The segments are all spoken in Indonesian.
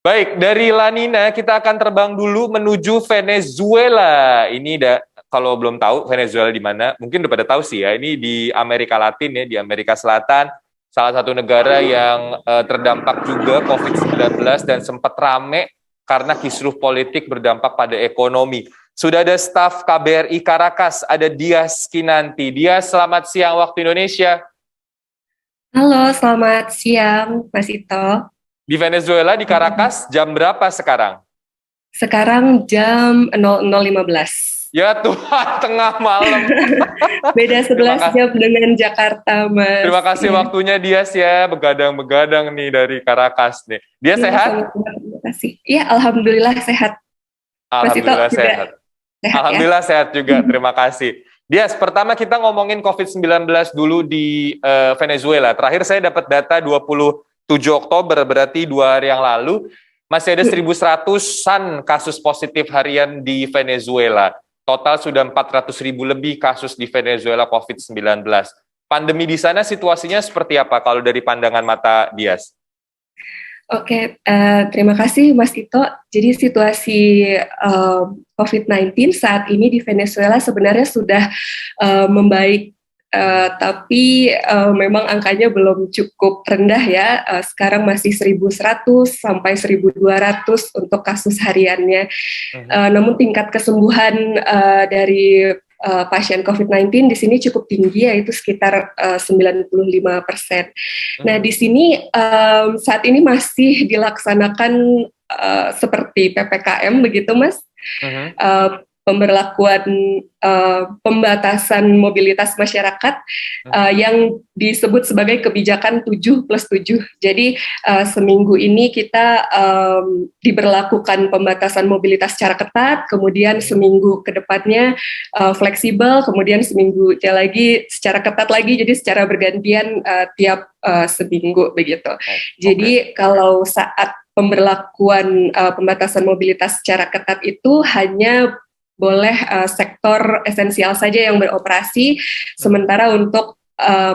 Baik, dari La Nina kita akan terbang dulu menuju Venezuela. Kalau belum tahu Venezuela di mana, mungkin udah pada tahu sih ya. Ini di Amerika Latin ya, di Amerika Selatan, salah satu negara yang terdampak juga COVID-19 dan sempat rame karena kisruh politik berdampak pada ekonomi. Sudah ada staf KBRI Caracas, ada Dias Kinanti. Dias, selamat siang waktu Indonesia. Halo, selamat siang, Mas Ito. Di Venezuela, di Caracas, jam berapa sekarang? Sekarang jam 00.15. Ya Tuhan, tengah malam. Beda Terima 11 kasih. jam dengan Jakarta, Terima Mas. kasih Iya, waktunya Dias ya, begadang-begadang nih dari Caracas nih. Dia iya, sehat? sama-sama. Terima kasih. Iya, Alhamdulillah sehat. Mas Ito Alhamdulillah juga sehat. sehat ya? Alhamdulillah sehat juga, terima kasih. Dias, pertama kita ngomongin COVID-19 dulu di Venezuela. Terakhir saya dapat data 27 Oktober, berarti 2 hari yang lalu. Masih ada 1.100-an kasus positif harian di Venezuela. Total sudah 400.000 lebih kasus di Venezuela COVID-19. Pandemi di sana situasinya seperti apa kalau dari pandangan mata Dias? Oke, terima kasih Mas Ito. Jadi situasi COVID-19 saat ini di Venezuela sebenarnya sudah membaik, tapi memang angkanya belum cukup rendah ya. Sekarang masih 1.100 sampai 1.200 untuk kasus hariannya. Mhm. Namun tingkat kesembuhan dari pasien COVID-19 di sini cukup tinggi, yaitu sekitar 95%. Nah, di Mhm. sini saat ini masih dilaksanakan seperti PPKM begitu, Mas. Mhm. Uh, Pemberlakuan pembatasan mobilitas masyarakat Mhm. yang disebut sebagai kebijakan 7+7. Jadi seminggu ini kita diberlakukan pembatasan mobilitas secara ketat, kemudian Mhm. seminggu ke depannya fleksibel, kemudian seminggu lagi secara ketat lagi, jadi secara bergantian tiap seminggu begitu. Oh, oke. Jadi kalau saat pemberlakuan pembatasan mobilitas secara ketat itu hanya boleh sektor esensial saja yang beroperasi, Mhm. sementara untuk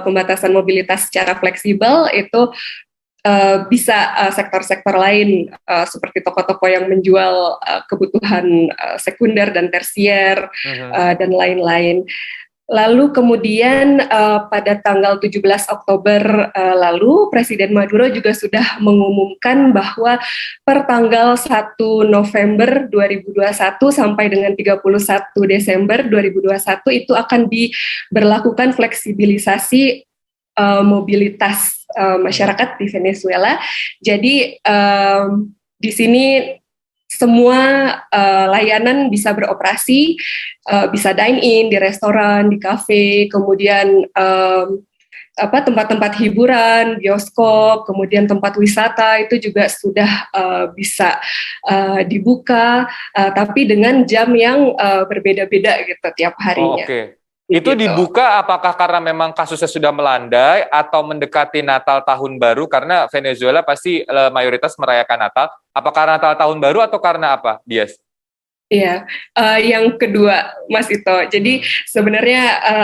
pembatasan mobilitas secara fleksibel itu bisa sektor-sektor lain seperti toko-toko yang menjual kebutuhan sekunder dan tersier Mhm. dan lain-lain. Lalu kemudian pada tanggal 17 Oktober lalu Presiden Maduro juga sudah mengumumkan bahwa per tanggal 1 November 2021 sampai dengan 31 Desember 2021 itu akan diberlakukan fleksibilisasi mobilitas Mhm. masyarakat di Venezuela. Jadi di sini semua layanan bisa beroperasi, bisa dine in di restoran, di kafe, kemudian tempat-tempat hiburan, Mhm. bioskop, kemudian tempat wisata itu juga sudah bisa dibuka, tapi dengan jam yang berbeda-beda gitu tiap Oh, harinya. oke. Itu Begitu. dibuka apakah karena memang kasusnya sudah melandai atau mendekati Natal Tahun Baru karena Venezuela pasti mayoritas merayakan Natal. Apakah Natal Tahun Baru atau karena apa, Dias? Iya, yang kedua, Mas Ito. Jadi Hmm. sebenarnya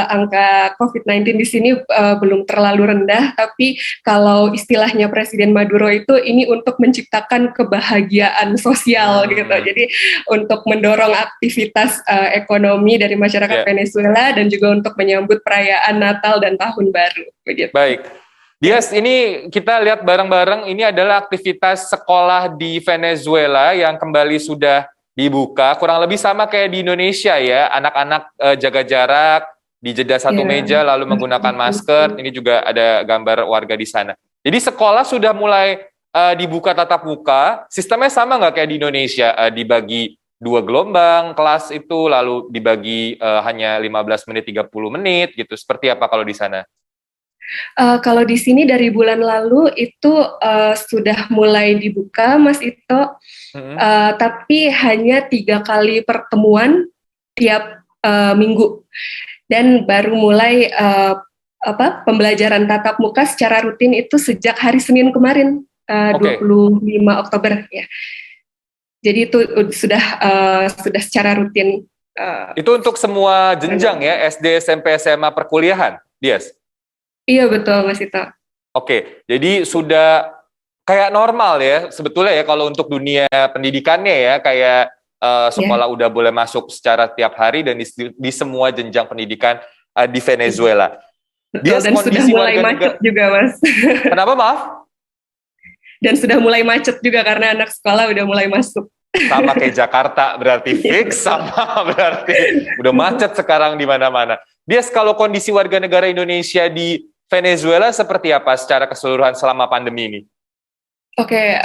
angka COVID-19 di sini belum terlalu rendah, tapi kalau istilahnya Presiden Maduro itu ini untuk menciptakan kebahagiaan sosial gitu. Hmm. Jadi untuk mendorong aktivitas ekonomi dari masyarakat Ya, Venezuela dan juga untuk menyambut perayaan Natal dan Tahun Baru, begitu. baik. Dias, ini kita lihat bareng-bareng ini adalah aktivitas sekolah di Venezuela yang kembali sudah dibuka. Kurang lebih sama kayak di Indonesia ya, anak-anak jaga jarak, di jeda satu Ya. meja lalu menggunakan masker. Ini juga ada gambar warga di sana. Jadi sekolah sudah mulai dibuka tatap muka. Sistemnya sama nggak kayak di Indonesia? Dibagi 2 gelombang kelas itu, lalu dibagi hanya 15 menit, 30 menit gitu. Seperti apa kalau di sana? Kalau di sini dari bulan lalu itu sudah mulai dibuka, Mas Ito, Mm-mm. tapi hanya 3 kali pertemuan tiap minggu, dan baru mulai pembelajaran tatap muka secara rutin itu sejak hari Senin kemarin, Oke. 25 Oktober ya. Jadi itu sudah secara rutin. Uh, Itu untuk semua jenjang ya, SD, SMP, SMA, perkuliahan, Dias? iya betul Mas Ito. Oke, jadi sudah kayak normal ya sebetulnya ya kalau untuk dunia pendidikannya ya kayak sekolah udah boleh masuk secara tiap hari dan di semua jenjang pendidikan di Venezuela. Betul, dan sudah mulai macet juga, Mas. Kenapa, maaf? Dan sudah mulai macet juga karena anak sekolah udah mulai masuk. Sama kayak Jakarta, berarti fix sama berarti udah macet sekarang di mana-mana. Bias, kalau kondisi warga negara Indonesia di Venezuela seperti apa secara keseluruhan selama pandemi ini? Oke,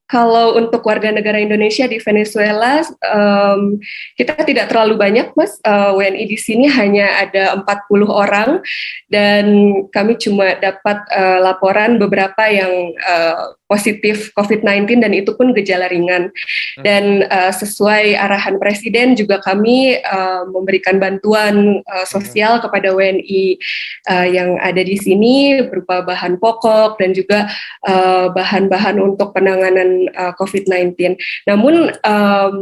kalau untuk warga negara Indonesia di Venezuela, kita tidak terlalu banyak, Mas. WNI di sini hanya ada 40 orang, dan kami cuma dapat laporan beberapa yang positif COVID-19, dan itu pun gejala ringan. Dan sesuai arahan Presiden juga kami memberikan bantuan sosial kepada WNI yang ada di sini berupa bahan pokok dan juga bahan-bahan untuk penanganan COVID-19. Namun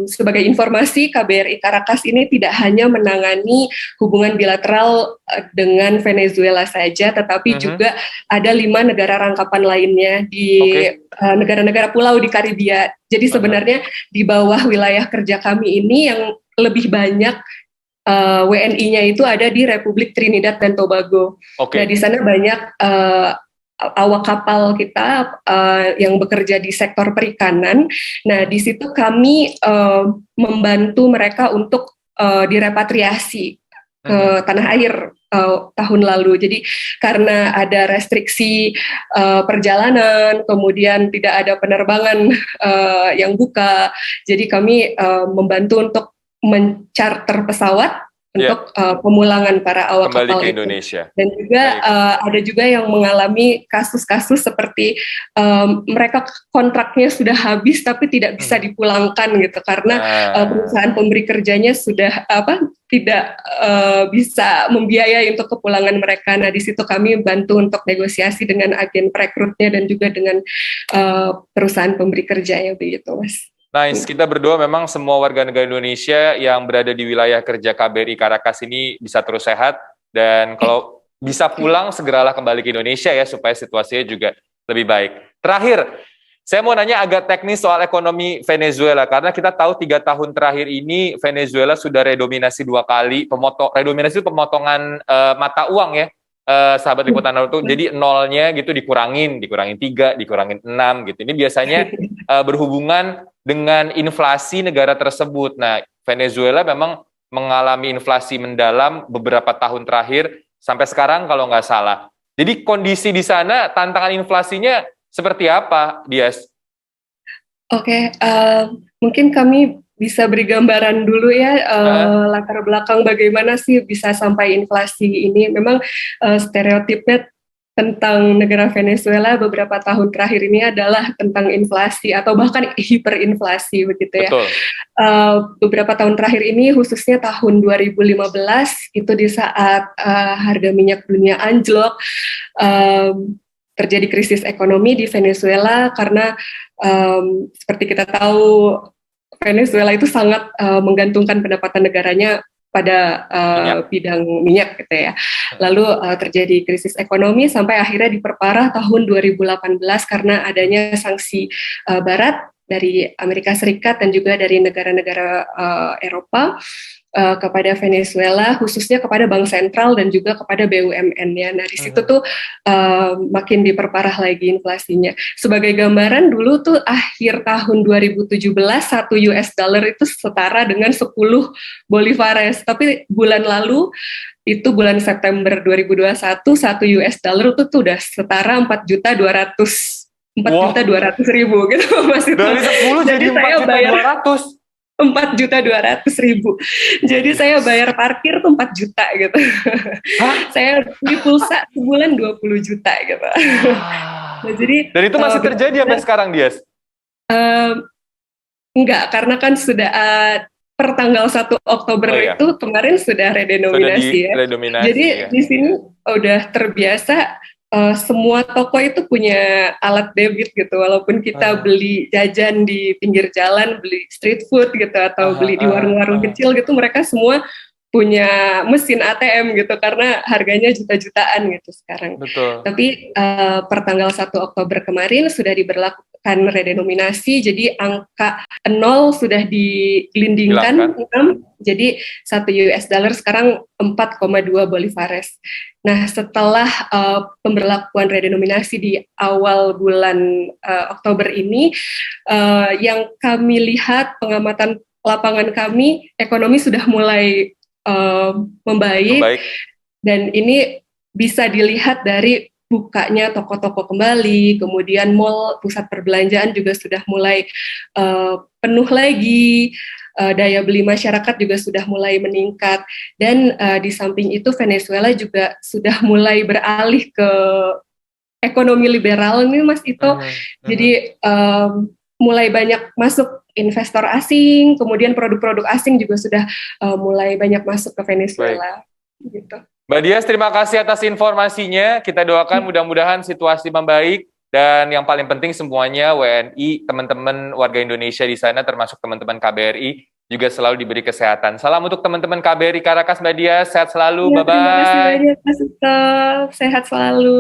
sebagai informasi, KBRI Caracas ini tidak hanya menangani hubungan bilateral dengan Venezuela saja, tetapi juga ada 5 negara rangkapan lainnya di negara-negara pulau di Karibia. Jadi sebenarnya di bawah wilayah kerja kami ini yang lebih banyak WNI-nya itu ada di Republik Trinidad dan Tobago. Nah, di sana banyak awak kapal kita yang bekerja di sektor perikanan. Nah, di situ kami membantu mereka untuk direpatriasi ke tanah air tahun lalu. Jadi karena ada restriksi perjalanan, kemudian tidak ada penerbangan yang buka, jadi kami membantu untuk mencarter pesawat untuk pemulangan para awak kembali kapal ke itu. Indonesia. Dan juga ada juga yang mengalami kasus-kasus seperti mereka kontraknya sudah habis tapi tidak bisa dipulangkan gitu karena perusahaan pemberi kerjanya sudah tidak bisa membiayai untuk kepulangan mereka. Nah, di situ kami bantu untuk negosiasi dengan agen perekrutnya dan juga dengan perusahaan pemberi kerjanya begitu, Mas. Nice, kita berdoa memang semua warga negara Indonesia yang berada di wilayah kerja KBRI Caracas ini bisa terus sehat, dan kalau bisa pulang segeralah kembali ke Indonesia ya supaya situasinya juga lebih baik. Terakhir, saya mau nanya agak teknis soal ekonomi Venezuela, karena kita tahu 3 tahun terakhir ini Venezuela sudah redominasi 2 kali, redominasi itu pemotongan mata uang ya, sahabat liputan itu, jadi nolnya gitu dikurangin 3, dikurangin 6 gitu. Ini biasanya berhubungan dengan inflasi negara tersebut. Nah, Venezuela memang mengalami inflasi mendalam beberapa tahun terakhir sampai sekarang kalau nggak salah. Jadi kondisi di sana, tantangan inflasinya seperti apa, Dias? Oke, mungkin kami bisa beri gambaran dulu ya, latar belakang bagaimana sih bisa sampai inflasi ini. Memang stereotipnya tentang negara Venezuela beberapa tahun terakhir ini adalah tentang inflasi atau bahkan hiperinflasi begitu ya. Beberapa tahun terakhir ini, khususnya tahun 2015, itu di saat harga minyak dunia anjlok, terjadi krisis ekonomi di Venezuela karena seperti kita tahu Venezuela itu sangat menggantungkan pendapatan negaranya pada bidang minyak gitu ya. Lalu terjadi krisis ekonomi sampai akhirnya diperparah tahun 2018 karena adanya sanksi barat dari Amerika Serikat dan juga dari negara-negara Eropa kepada Venezuela, khususnya kepada bank sentral dan juga kepada BUMN-nya. Nah, di situ tuh makin diperparah lagi inflasinya. Sebagai gambaran, dulu tuh akhir tahun 2017 1 US dollar itu setara dengan 10 bolivares. Tapi bulan lalu, itu bulan September 2021, 1 US dollar itu tuh udah setara 4.200.000 gitu, Mas. Dari 10 jadi 4.200.000. 4.200.000. Jadi saya bayar parkir tuh 4 juta gitu. Saya beli pulsa sebulan 20 juta gitu. Nah, jadi dan itu masih terjadi sampai sekarang, Dias? Enggak, karena kan sudah per tanggal 1 Oktober itu kemarin sudah redenominasi ya. Jadi di sini udah terbiasa. Semua toko itu punya alat debit gitu, walaupun kita beli jajan di pinggir jalan, beli street food gitu, atau beli di warung-warung kecil gitu, mereka semua punya mesin ATM gitu karena harganya juta-jutaan gitu sekarang. Betul. Tapi per tanggal 1 Oktober kemarin sudah diberlakukan redenominasi, jadi angka 0 sudah digelindingkan Hilangkan. 6, jadi 1 US dollar sekarang 4,2 bolivares. Nah, setelah pemberlakuan redenominasi di awal bulan Oktober ini, yang kami lihat pengamatan lapangan kami, ekonomi sudah mulai membaik, Baik. dan ini bisa dilihat dari bukanya toko-toko kembali, kemudian mall, pusat perbelanjaan juga sudah mulai penuh lagi, daya beli masyarakat juga sudah mulai meningkat, dan di samping itu Venezuela juga sudah mulai beralih ke ekonomi liberal nih Mas Ito, jadi mulai banyak masuk investor asing, kemudian produk-produk asing juga sudah mulai banyak masuk ke Venezuela. Gitu. Mbak Dias, terima kasih atas informasinya. Kita doakan mudah-mudahan situasi membaik, dan yang paling penting semuanya WNI, teman-teman warga Indonesia di sana, termasuk teman-teman KBRI, juga selalu diberi kesehatan. Salam untuk teman-teman KBRI Caracas, Mbak Dias, sehat selalu, Ya, terima kasih bye-bye. banyak Mas Ito, sehat selalu.